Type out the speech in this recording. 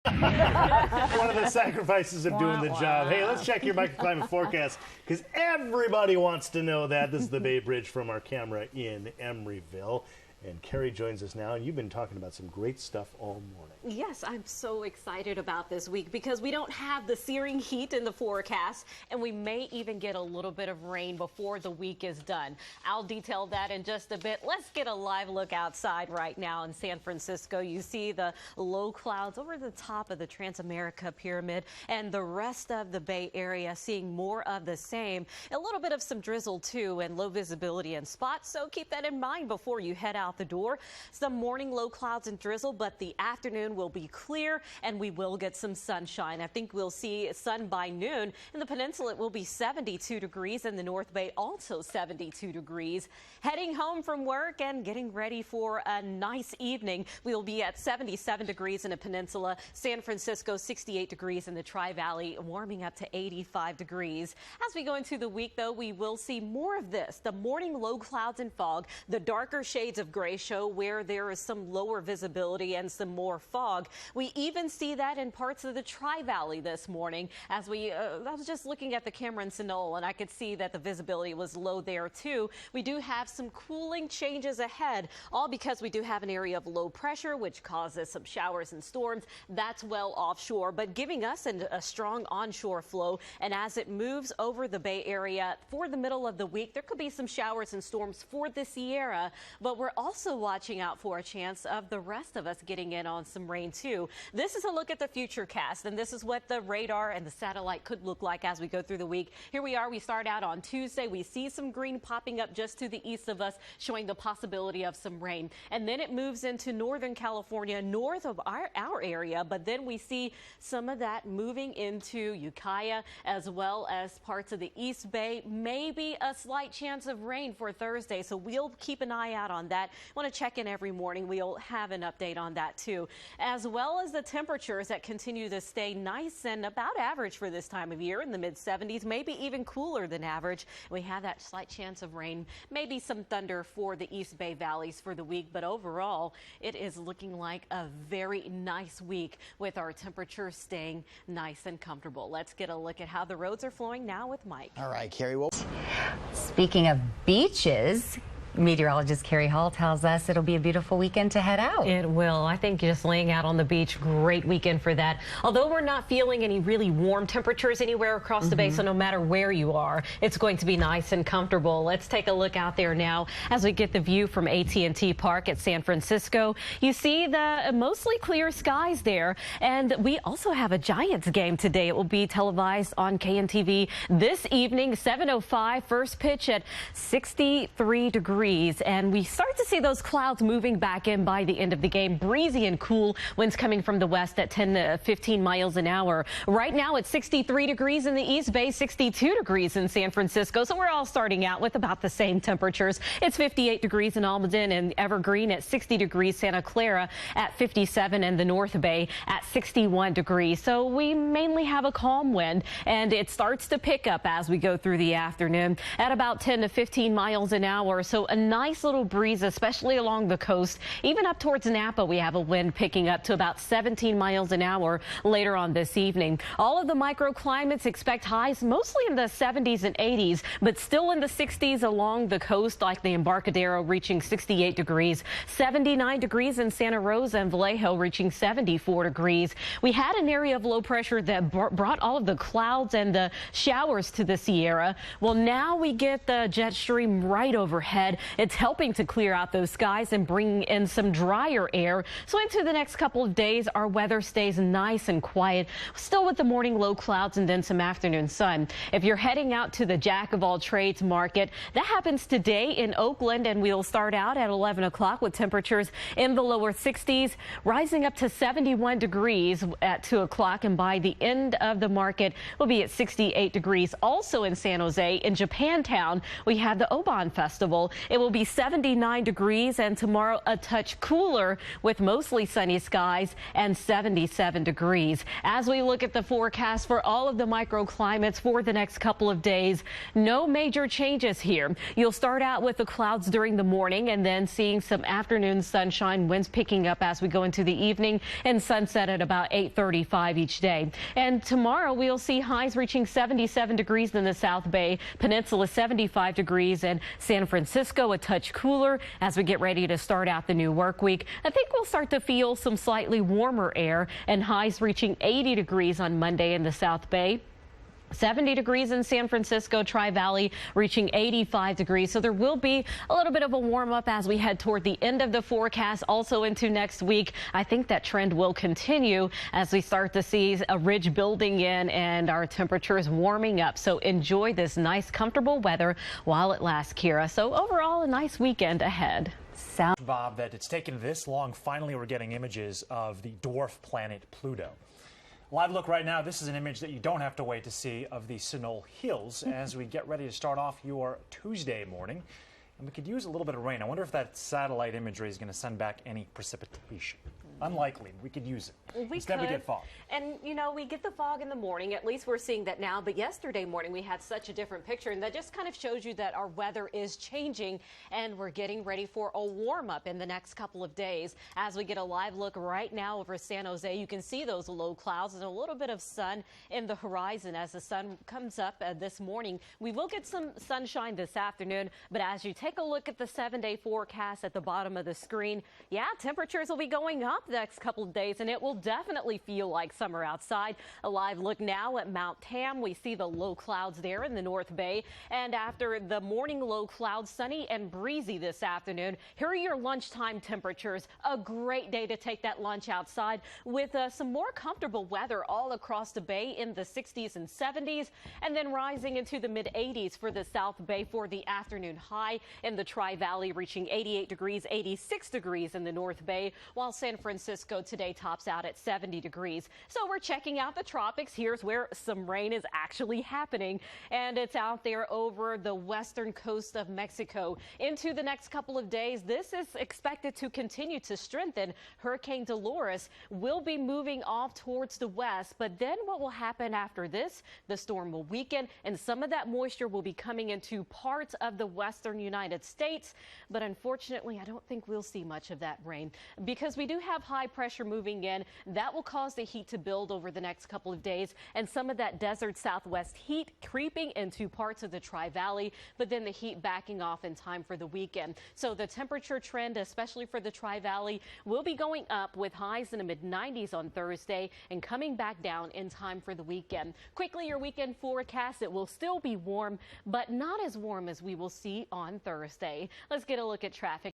One of the sacrifices of doing the job. Hey, let's check your microclimate forecast because everybody wants to know that. This is the Bay Bridge from our camera in Emeryville. And Carrie joins us now, and you've been talking about some great stuff all morning. Yes, I'm so excited about this week because we don't have the searing heat in the forecast, and we may even get a little bit of rain before the week is done. I'll detail that in just a bit. Let's get a live look outside right now in San Francisco. You see the low clouds over the top of the Transamerica Pyramid, and the rest of the Bay Area seeing more of the same. A little bit of some drizzle, too, and low visibility in spots, so keep that in mind before you head out the door. Some morning low clouds and drizzle, but the afternoon will be clear and we will get some sunshine. I think we'll see sun by noon. In the peninsula, it will be 72 degrees. In the North Bay, also 72 degrees. Heading home from work and getting ready for a nice evening. We'll be at 77 degrees in the peninsula. San Francisco, 68 degrees in the Tri-Valley, warming up to 85 degrees. As we go into the week, though, we will see more of this. The morning low clouds and fog, the darker shades of gray show where there is some lower visibility and some more fog. We even see that in parts of the Tri-Valley this morning. As I was just looking at the camera in Sunol, and I could see that the visibility was low there too. We do have some cooling changes ahead, all because we do have an area of low pressure, which causes some showers and storms. That's well offshore, but giving us a strong onshore flow. And as it moves over the Bay Area for the middle of the week, there could be some showers and storms for the Sierra, but we're also watching out for a chance of the rest of us getting in on some rain too. This is a look at the futurecast, and this is what the radar and the satellite could look like as we go through the week. Here we are. We start out on Tuesday. We see some green popping up just to the east of us, showing the possibility of some rain. And then it moves into Northern California, north of our area. But then we see some of that moving into Ukiah as well as parts of the East Bay. Maybe a slight chance of rain for Thursday. So we'll keep an eye out on that. Want to check in every morning. We'll have an update on that too, as well as the temperatures that continue to stay nice and about average for this time of year in the mid-70s, maybe even cooler than average. We have that slight chance of rain, maybe some thunder for the East Bay valleys for the week, but overall it is looking like a very nice week with our temperatures staying nice and comfortable. Let's get a look at how the roads are flowing now with Mike. All right, Carrie. Well, speaking of beaches, meteorologist Carrie Hall tells us it'll be a beautiful weekend to head out. It will. I think just laying out on the beach, great weekend for that. Although we're not feeling any really warm temperatures anywhere across the bay, so no matter where you are, it's going to be nice and comfortable. Let's take a look out there now as we get the view from AT&T Park at San Francisco. You see the mostly clear skies there, and we also have a Giants game today. It will be televised on KNTV this evening, 7:05, first pitch at 63 degrees. And we start to see those clouds moving back in by the end of the game. Breezy and cool winds coming from the west at 10 to 15 miles an hour. Right now it's 63 degrees in the East Bay, 62 degrees in San Francisco. So we're all starting out with about the same temperatures. It's 58 degrees in Almaden and Evergreen at 60 degrees, Santa Clara at 57, and the North Bay at 61 degrees. So we mainly have a calm wind, and it starts to pick up as we go through the afternoon at about 10 to 15 miles an hour. So a nice little breeze, especially along the coast. Even up towards Napa, we have a wind picking up to about 17 miles an hour later on this evening. All of the microclimates expect highs mostly in the 70s and 80s, but still in the 60s along the coast, like the Embarcadero reaching 68 degrees, 79 degrees in Santa Rosa and Vallejo reaching 74 degrees. We had an area of low pressure that brought all of the clouds and the showers to the Sierra. Well, now we get the jet stream right overhead. It's helping to clear out those skies and bring in some drier air. So into the next couple of days, our weather stays nice and quiet, still with the morning low clouds and then some afternoon sun. If you're heading out to the Jack of all trades market, that happens today in Oakland, and we'll start out at 11 o'clock with temperatures in the lower 60s, rising up to 71 degrees at 2 o'clock. And by the end of the market, we'll be at 68 degrees. Also in San Jose, in Japantown, we have the Obon Festival. It will be 79 degrees, and tomorrow a touch cooler with mostly sunny skies and 77 degrees. As we look at the forecast for all of the microclimates for the next couple of days, no major changes here. You'll start out with the clouds during the morning and then seeing some afternoon sunshine, winds picking up as we go into the evening, and sunset at about 8:35 each day. And tomorrow we'll see highs reaching 77 degrees in the South Bay Peninsula, 75 degrees, and San Francisco a touch cooler as we get ready to start out the new work week. I think we'll start to feel some slightly warmer air, and highs reaching 80 degrees on Monday in the South Bay. 70 degrees in San Francisco, Tri-Valley reaching 85 degrees. So there will be a little bit of a warm up as we head toward the end of the forecast, also into next week. I think that trend will continue as we start to see a ridge building in and our temperatures warming up. So enjoy this nice, comfortable weather while it lasts, Kira. So overall, a nice weekend ahead. Bob, that it's taken this long. Finally, we're getting images of the dwarf planet Pluto. Live look right now. This is an image that you don't have to wait to see of the Sunol Hills as we get ready to start off your Tuesday morning. And we could use a little bit of rain. I wonder if that satellite imagery is going to send back any precipitation. Unlikely. We could use it. Instead, we get fog. And, you know, we get the fog in the morning. At least we're seeing that now. But yesterday morning, we had such a different picture. And that just kind of shows you that our weather is changing. And we're getting ready for a warm up in the next couple of days. As we get a live look right now over San Jose, you can see those low clouds and a little bit of sun in the horizon as the sun comes up this morning. We will get some sunshine this afternoon. But as you take a look at the 7-day forecast at the bottom of the screen, yeah, temperatures will be going up the next couple of days, and it will definitely feel like summer outside. A live look now at Mount Tam. We see the low clouds there in the North Bay, and after the morning low clouds, sunny and breezy this afternoon. Here are your lunchtime temperatures. A great day to take that lunch outside with some more comfortable weather all across the bay in the 60s and 70s, and then rising into the mid-80s for the South Bay for the afternoon high, in the Tri-Valley reaching 88 degrees, 86 degrees in the North Bay, while San Francisco today tops out at 70 degrees. So we're checking out the tropics. Here's where some rain is actually happening, and it's out there over the western coast of Mexico. Into the next couple of days, this is expected to continue to strengthen. Hurricane Dolores will be moving off towards the west, but then what will happen after this? The storm will weaken, and some of that moisture will be coming into parts of the western United States. But unfortunately, I don't think we'll see much of that rain because we do have high pressure moving in. That will cause the heat to build over the next couple of days, and some of that desert southwest heat creeping into parts of the Tri-Valley, but then the heat backing off in time for the weekend. So the temperature trend, especially for the Tri-Valley, will be going up with highs in the mid-90s on Thursday and coming back down in time for the weekend. Quickly, your weekend forecast. It will still be warm, but not as warm as we will see on Thursday. Let's get a look at traffic.